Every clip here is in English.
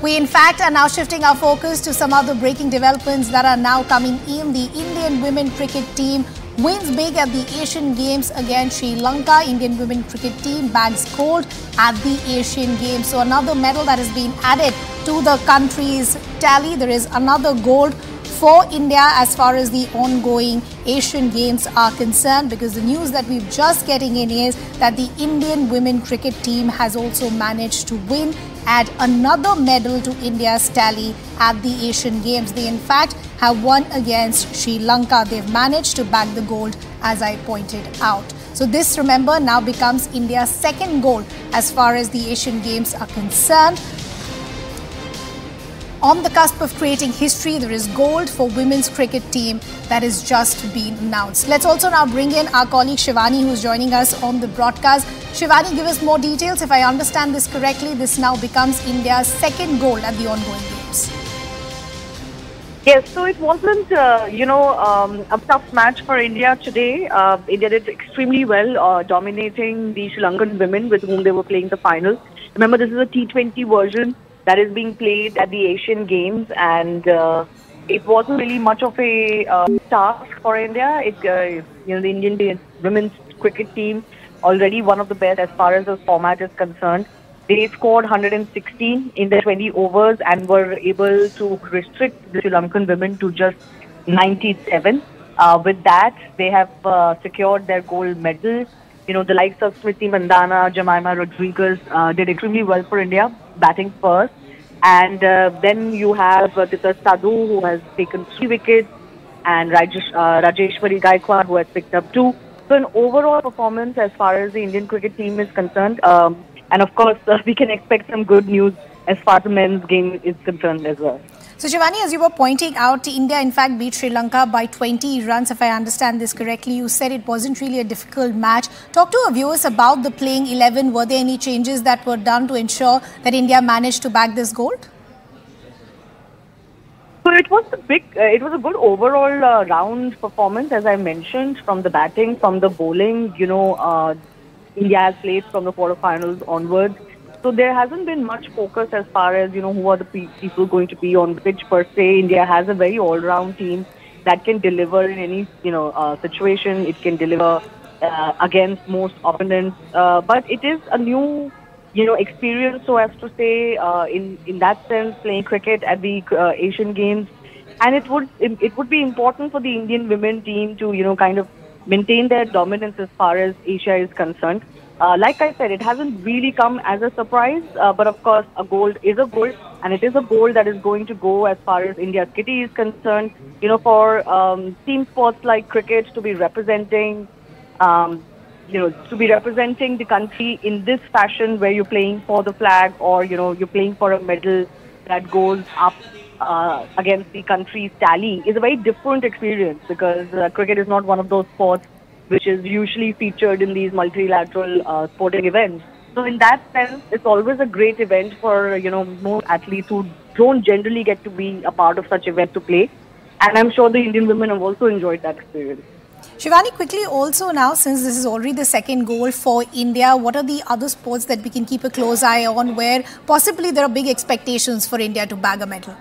We in fact are now shifting our focus to some other breaking developments that are now coming in. The Indian women cricket team wins big at the Asian Games against Sri Lanka. Indian women cricket team bags gold at the Asian Games. So another medal that has been added to the country's tally. There is another gold for India as far as the ongoing Asian Games are concerned, because the news that we're just getting in is that the Indian women cricket team has also managed to add another medal to India's tally at the Asian Games. They in fact have won against Sri Lanka. They've managed to bag the gold, as I pointed out. So this, remember, now becomes India's second gold as far as the Asian Games are concerned. On the cusp of creating history, there is gold for women's cricket team that has just been announced. Let's also now bring in our colleague Shivani, who is joining us on the broadcast. Shivani, give us more details. If I understand this correctly, this now becomes India's second gold at the ongoing Games. Yes, so it wasn't, a tough match for India today. India did extremely well, dominating the Sri Lankan women with whom they were playing the final. Remember, this is a T20 version that is being played at the Asian Games, and it wasn't really much of a task for India. The Indian women's cricket team, already one of the best as far as the format is concerned. They scored 116 in the 20 overs and were able to restrict the Sri Lankan women to just 97. With that, they have secured their gold medal. The likes of Smriti Mandhana, Jemimah Rodriguez did extremely well for India, batting first. And then you have Tita Sadhu, who has taken 3 wickets, and Rajeshwari Gaikwad, who has picked up 2. So an overall performance as far as the Indian cricket team is concerned. And of course, we can expect some good news as far as the men's game is concerned as well. So Shivani, as you were pointing out, India in fact beat Sri Lanka by 20 runs, if I understand this correctly. You said it wasn't really a difficult match. Talk to our viewers about the playing 11. Were there any changes that were done to ensure that India managed to bag this gold? So it was a good overall round performance, as I mentioned, from the batting, from the bowling. India has played from the quarterfinals onwards. So there hasn't been much focus as far as, who are the people going to be on the pitch per se. India has a very all-round team that can deliver in any, situation. It can deliver against most opponents. But it is a new, experience, so as to say, in that sense, playing cricket at the Asian Games. And it would be important for the Indian women team to, kind of maintain their dominance as far as Asia is concerned. Like I said, it hasn't really come as a surprise, but of course, a gold is a gold, and it is a gold that is going to go as far as India's kitty is concerned. For team sports like cricket to be representing, the country in this fashion, where you're playing for the flag, or you're playing for a medal that goes up against the country's tally, is a very different experience, because cricket is not one of those sports which is usually featured in these multilateral sporting events. So in that sense, it's always a great event for, most athletes who don't generally get to be a part of such events to play. And I'm sure the Indian women have also enjoyed that experience. Shivani, quickly also now, since this is already the second goal for India, what are the other sports that we can keep a close eye on where possibly there are big expectations for India to bag a medal?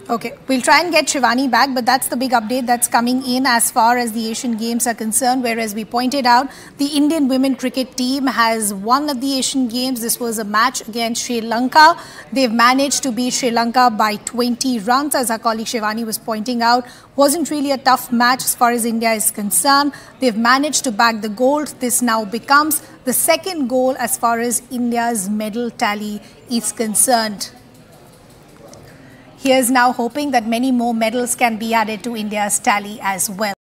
Okay, we'll try and get Shivani back, but that's the big update that's coming in as far as the Asian Games are concerned, whereas we pointed out the Indian women cricket team has won at the Asian Games. This was a match against Sri Lanka. They've managed to beat Sri Lanka by 20 runs, as our colleague Shivani was pointing out. Wasn't really a tough match as far as India is concerned. They've managed to bag the gold. This now becomes the second goal as far as India's medal tally is concerned. Here's now hoping that many more medals can be added to India's tally as well.